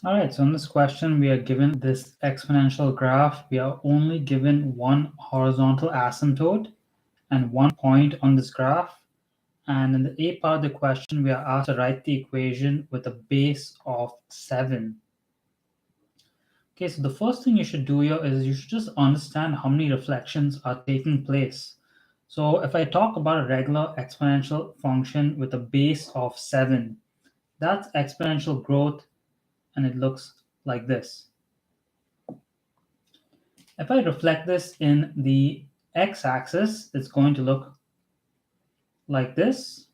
All right, so in this question, we are given this exponential graph. We are only given one horizontal asymptote and one point on this graph. And in the A part of the question, we are asked to write the equation with a base of 7. Okay, so the first thing you should do here is you should just understand how many reflections are taking place. So if I talk about a regular exponential function with a base of 7, that's exponential growth, and it looks like this. If I reflect this in the x-axis, it's going to look like this.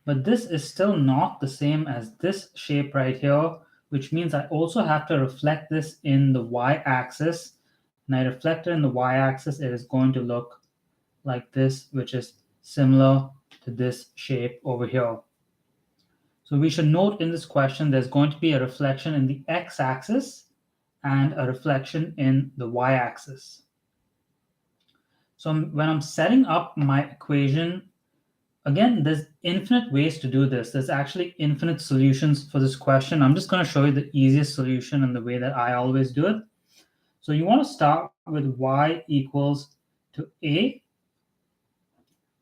But this is still not the same as this shape right here, which means I also have to reflect this in the y-axis. And I reflect it in the y-axis, it is going to look like this, which is similar to this shape over here. So we should note in this question, there's going to be a reflection in the x-axis and a reflection in the y-axis. So when I'm setting up my equation, again, there's infinite ways to do this. There's actually infinite solutions for this question. I'm just going to show you the easiest solution and the way that I always do it. So you want to start with y equals to a.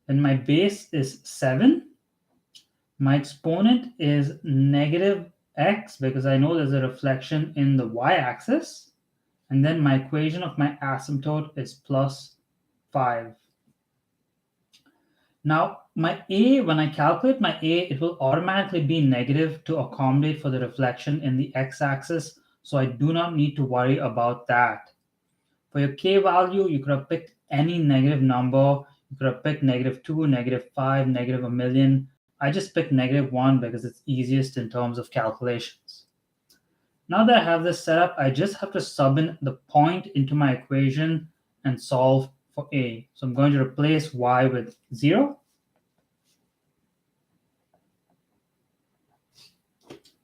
Then my base is 7. My exponent is negative x because I know there's a reflection in the y-axis. And then my equation of my asymptote is plus 5. Now, my a, when I calculate my a, it will automatically be negative to accommodate for the reflection in the x-axis, so I do not need to worry about that. For your k value, you could have picked any negative number. You could have picked -2, -5, -1,000,000. I just picked -1 because it's easiest in terms of calculations. Now that I have this set up, I just have to sub in the point into my equation and solve for a. So I'm going to replace y with 0.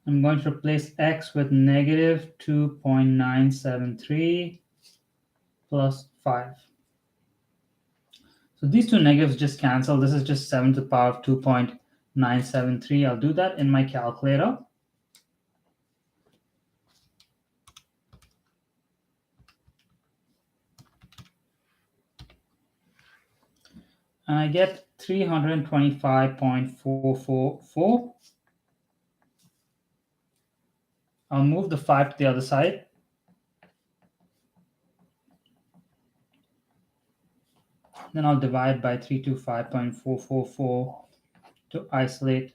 I'm going to replace x with -2.973 plus 5. So these two negatives just cancel. This is just 7 to the power of 2.973. I'll do that in my calculator. And I get 325.444. I'll move the 5 to the other side. Then I'll divide by 325.444 to isolate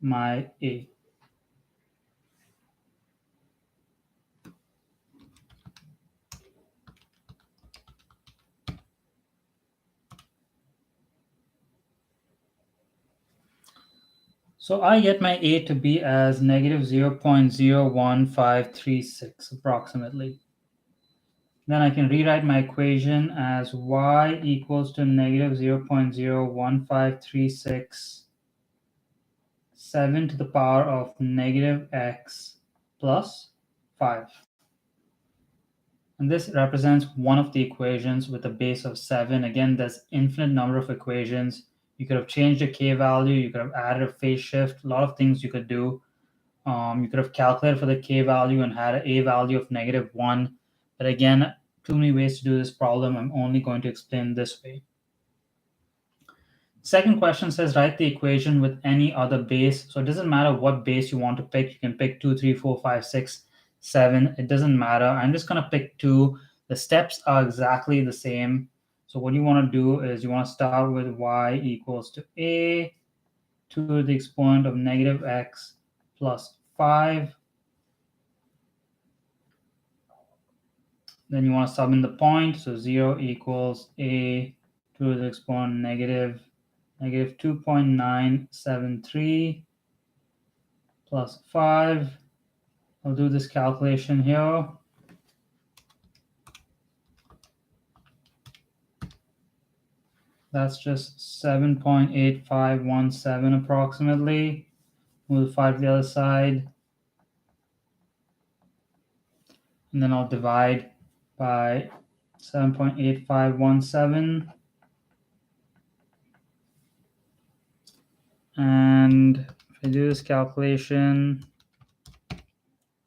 my a. So I get my a to be as -0.01536 approximately. Then I can rewrite my equation as y equals to -0.01536 7 to the power of -x plus 5. And this represents one of the equations with a base of 7. Again, there's infinite number of equations. You could have changed the k value. You could have added a phase shift. A lot of things you could do. You could have calculated for the k value and had an a value of -1. But again, too many ways to do this problem. I'm only going to explain this way. Second question says write the equation with any other base. So it doesn't matter what base you want to pick. You can pick 2, 3, 4, 5, 6, 7. It doesn't matter. I'm just going to pick 2. The steps are exactly the same. So what you want to do is you want to start with y equals to a to the exponent of -x plus 5. Then you want to sub in the point. So 0 equals a to the exponent -2.973 plus 5. I'll do this calculation here. That's just 7.8517 approximately. Move the 5 to the other side. And then I'll divide by 7.8517. And if I do this calculation,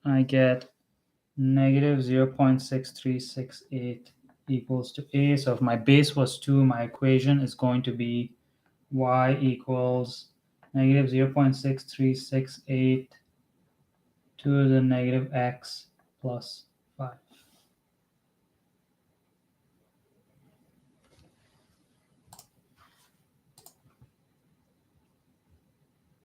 I get negative 0.6368 equals to a. So if my base was 2, my equation is going to be y equals negative 0.6368 to the negative x plus